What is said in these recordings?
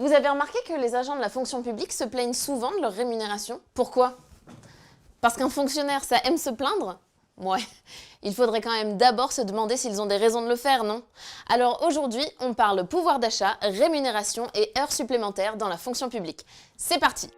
Vous avez remarqué que les agents de la fonction publique se plaignent souvent de leur rémunération? Pourquoi? Parce qu'un fonctionnaire, ça aime se plaindre? Ouais, il faudrait quand même d'abord se demander s'ils ont des raisons de le faire, non? Alors aujourd'hui, on parle pouvoir d'achat, rémunération et heures supplémentaires dans la fonction publique. C'est parti!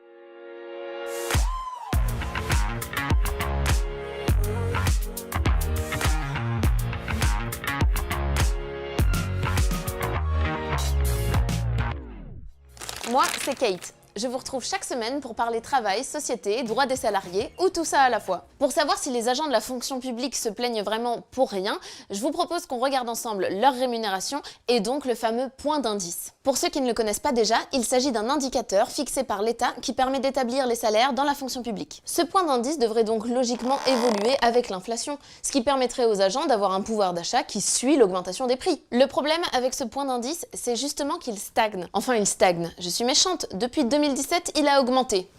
Moi, c'est Kate. Je vous retrouve chaque semaine pour parler travail, société, droits des salariés ou tout ça à la fois. Pour savoir si les agents de la fonction publique se plaignent vraiment pour rien, je vous propose qu'on regarde ensemble leur rémunération et donc le fameux point d'indice. Pour ceux qui ne le connaissent pas déjà, il s'agit d'un indicateur fixé par l'État qui permet d'établir les salaires dans la fonction publique. Ce point d'indice devrait donc logiquement évoluer avec l'inflation, ce qui permettrait aux agents d'avoir un pouvoir d'achat qui suit l'augmentation des prix. Le problème avec ce point d'indice, c'est justement qu'il stagne. Enfin, il stagne. Je suis méchante. Depuis 2017, il a augmenté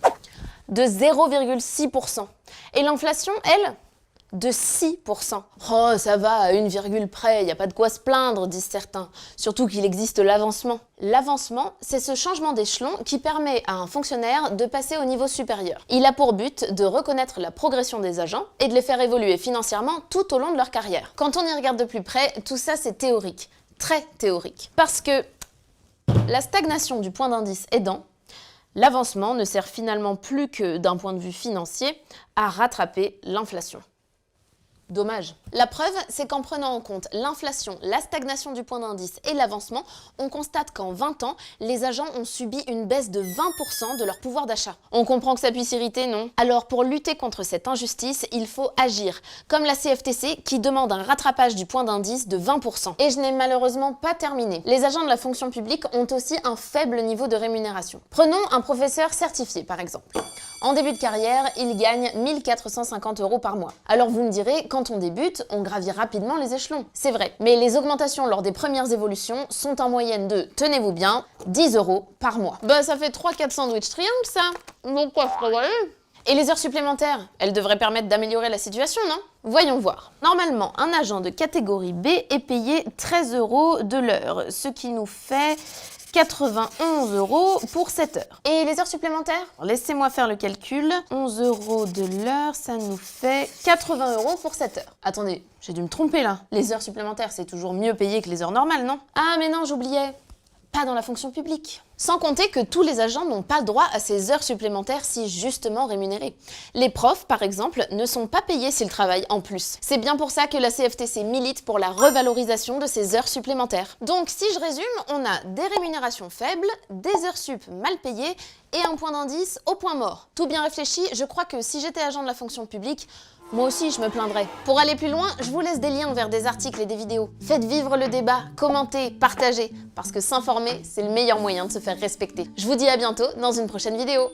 de 0,6%. Et l'inflation, elle, de 6%. Oh, ça va, à une virgule près, il n'y a pas de quoi se plaindre, disent certains. Surtout qu'il existe l'avancement. L'avancement, c'est ce changement d'échelon qui permet à un fonctionnaire de passer au niveau supérieur. Il a pour but de reconnaître la progression des agents et de les faire évoluer financièrement tout au long de leur carrière. Quand on y regarde de plus près, tout ça c'est théorique. Très théorique. Parce que la stagnation du point d'indice aidant, l'avancement ne sert finalement plus que, d'un point de vue financier, à rattraper l'inflation. Dommage. La preuve, c'est qu'en prenant en compte l'inflation, la stagnation du point d'indice et l'avancement, on constate qu'en 20 ans, les agents ont subi une baisse de 20% de leur pouvoir d'achat. On comprend que ça puisse irriter, non? Alors pour lutter contre cette injustice, il faut agir, comme la CFTC qui demande un rattrapage du point d'indice de 20%. Et je n'ai malheureusement pas terminé. Les agents de la fonction publique ont aussi un faible niveau de rémunération. Prenons un professeur certifié par exemple. En début de carrière, il gagne 1 450 € par mois. Alors vous me direz, quand on débute, on gravit rapidement les échelons. C'est vrai, mais les augmentations lors des premières évolutions sont en moyenne de, tenez-vous bien, 10 € par mois. Bah ça fait 3-4 sandwichs triangles ça. Donc quoi, et les heures supplémentaires, elles devraient permettre d'améliorer la situation, non? Voyons voir. Normalement, un agent de catégorie B est payé 13 € de l'heure, ce qui nous fait 91 € pour 7 heures. Et les heures supplémentaires? Laissez-moi faire le calcul. 11 € de l'heure, ça nous fait 80 € pour 7 heures. Attendez, j'ai dû me tromper là. Les heures supplémentaires, c'est toujours mieux payé que les heures normales, non? Ah mais non, j'oubliais. Pas dans la fonction publique. Sans compter que tous les agents n'ont pas droit à ces heures supplémentaires si justement rémunérées. Les profs, par exemple, ne sont pas payés s'ils travaillent en plus. C'est bien pour ça que la CFTC milite pour la revalorisation de ces heures supplémentaires. Donc si je résume, on a des rémunérations faibles, des heures sup mal payées et un point d'indice au point mort. Tout bien réfléchi, je crois que si j'étais agent de la fonction publique, moi aussi, je me plaindrais. Pour aller plus loin, je vous laisse des liens vers des articles et des vidéos. Faites vivre le débat, commentez, partagez, parce que s'informer, c'est le meilleur moyen de se faire respecter. Je vous dis à bientôt dans une prochaine vidéo.